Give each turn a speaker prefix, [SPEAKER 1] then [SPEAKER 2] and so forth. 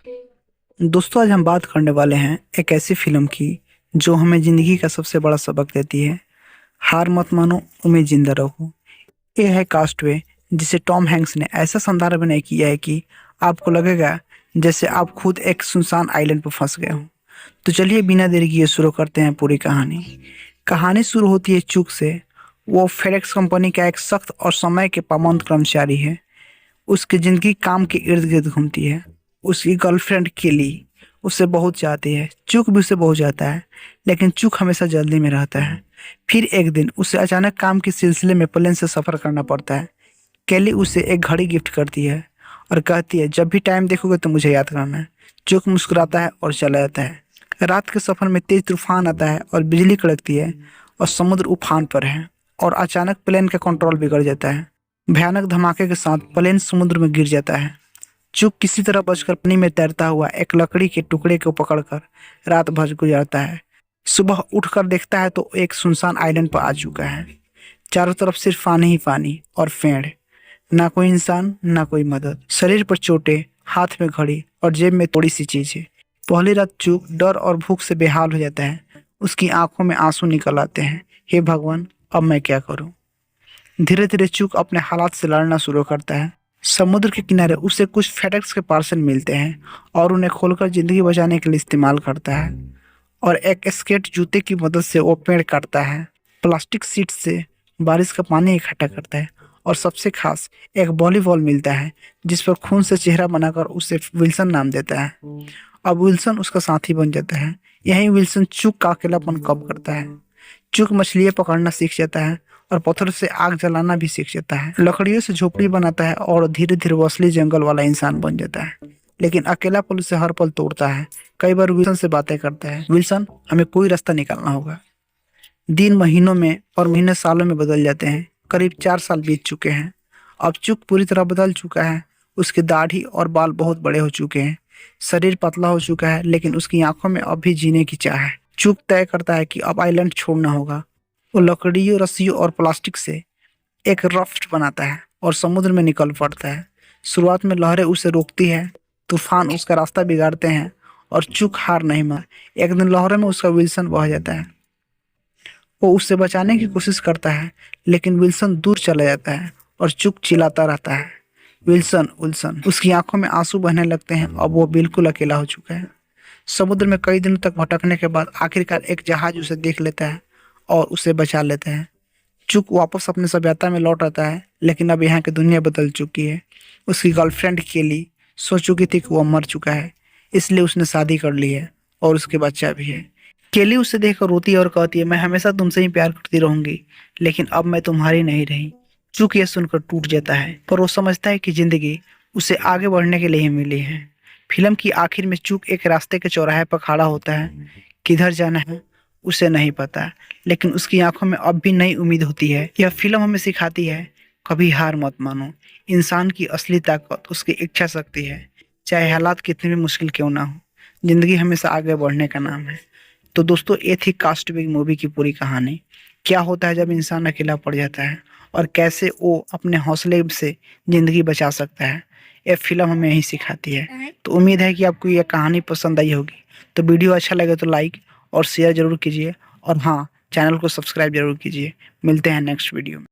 [SPEAKER 1] दोस्तों आज हम बात करने वाले हैं एक ऐसी फिल्म की जो हमें जिंदगी का सबसे बड़ा सबक देती है। हार मत मानो, उम्मीद जिंदा रखो। ये है कास्टवे, जिसे टॉम हैंक्स ने ऐसा शानदार अभिनय किया है कि आपको लगेगा जैसे आप खुद एक सुनसान आइलैंड पर फंस गए हो। तो चलिए बिना देरी किए शुरू करते हैं पूरी कहानी। कहानी शुरू होती है चूक से। वो फेडेक्स कंपनी का एक सख्त और समय के पाबंद कर्मचारी है। उसकी जिंदगी काम के इर्द गिर्द घूमती है। उसकी गर्लफ्रेंड केली उसे बहुत चाहती है, चूक भी उसे बहुत चाहता है, लेकिन चूक हमेशा जल्दी में रहता है। फिर एक दिन उसे अचानक काम के सिलसिले में प्लेन से सफर करना पड़ता है। केली उसे एक घड़ी गिफ्ट करती है और कहती है जब भी टाइम देखोगे तो मुझे याद करना है। चूक मुस्कुराता है और चला जाता है। रात के सफर में तेज तूफान आता है और बिजली कड़कती है और समुद्र उफान पर है और अचानक प्लेन का कंट्रोल बिगड़ जाता है। भयानक धमाके के साथ प्लेन समुद्र में गिर जाता है। चूक किसी तरह बचकर पानी में तैरता हुआ एक लकड़ी के टुकड़े को पकड़कर रात भर गुजारता है। सुबह उठकर देखता है तो एक सुनसान आइलैंड पर आ चुका है। चारों तरफ सिर्फ पानी ही पानी और पेड़। ना कोई इंसान, ना कोई मदद। शरीर पर चोटें, हाथ में घड़ी और जेब में थोड़ी सी चीजें। पहली रात चूक डर और भूख से बेहाल हो जाता है। उसकी आंखों में आंसू निकल आते हैं। हे भगवान, अब मैं क्या करूं? धीरे धीरे चूक अपने हालात से लड़ना शुरू करता है। समुद्र के किनारे उसे कुछ फेडेक्स के पार्सल मिलते हैं और उन्हें खोलकर जिंदगी बचाने के लिए इस्तेमाल करता है। और एक स्केट जूते की मदद से वो पेड़ काटता है। प्लास्टिक सीट से बारिश का पानी इकट्ठा करता है और सबसे खास एक वॉलीबॉल मिलता है जिस पर खून से चेहरा बनाकर उसे विल्सन नाम देता है। अब विल्सन उसका साथी बन जाता है। यही विल्सन चूक का अकेलापन कम करता है। चूक मछलियां पकड़ना सीख जाता है और पत्थर से आग जलाना भी सीख जाता है। लकड़ियों से झोपड़ी बनाता है और धीरे धीरे वो असली जंगल वाला इंसान बन जाता है। लेकिन अकेलापन उसे हर पल तोड़ता है। कई बार विल्सन से बातें करता है। विल्सन, हमें कोई रास्ता निकालना होगा। दिन महीनों में और महीने सालों में बदल जाते हैं। करीब 4 साल बीत चुके हैं। अब चूक पूरी तरह बदल चुका है। उसकी दाढ़ी और बाल बहुत बड़े हो चुके हैं। शरीर पतला हो चुका है, लेकिन उसकी आंखों में अब भी जीने की चाह है। चूक तय करता है कि अब आइलैंड छोड़ना होगा। वो लकड़ियों, रस्सियों और प्लास्टिक से एक राफ्ट बनाता है और समुद्र में निकल पड़ता है। शुरुआत में लहरें उसे रोकती है, तूफान उसका रास्ता बिगाड़ते हैं और चूक हार नहीं मान। एक दिन लहरों में उसका विल्सन बह जाता है। वो उससे बचाने की कोशिश करता है, लेकिन विल्सन दूर चला जाता है और चूक चिल्लाता रहता है, विल्सन विल्सन। उसकी आंखों में आंसू बहने लगते हैं। अब वो बिल्कुल अकेला हो चुका है। समुद्र में कई दिनों तक भटकने के बाद आखिरकार एक जहाज उसे देख लेता है और उसे बचा लेता है। चूक वापस अपने सभ्यता में लौट आता है, लेकिन अब यहाँ की दुनिया बदल चुकी है। उसकी गर्लफ्रेंड केली सोच चुकी थी कि वो मर चुका है, इसलिए उसने शादी कर ली है और उसके बच्चा भी है। केली उसे देखकर रोती है और कहती है, मैं हमेशा तुमसे ही प्यार करती रहूंगी, लेकिन अब मैं तुम्हारी नहीं रही। चूक ये सुनकर टूट जाता है, पर वो समझता है कि जिंदगी उसे आगे बढ़ने के लिए ही मिली है। फिल्म की आखिर में चूक एक रास्ते के चौराहे पर खड़ा होता है। किधर जाना है उसे नहीं पता, लेकिन उसकी आंखों में अब भी नई उम्मीद होती है। यह फिल्म हमें सिखाती है, कभी हार मत मानो। इंसान की असली ताकत उसकी इच्छा शक्ति है। चाहे हालात कितने भी मुश्किल क्यों ना हो, जिंदगी हमेशा आगे बढ़ने का नाम है। तो दोस्तों, ये थी कास्टवे मूवी की पूरी कहानी। क्या होता है जब इंसान अकेला पड़ जाता है और कैसे वो अपने हौसले से जिंदगी बचा सकता है। ये फिल्म हमें यही सिखाती है। तो उम्मीद है कि आपको यह कहानी पसंद आई होगी। तो वीडियो अच्छा लगे तो लाइक और शेयर जरूर कीजिए, और हाँ, चैनल को सब्सक्राइब जरूर कीजिए। मिलते हैं नेक्स्ट वीडियो में।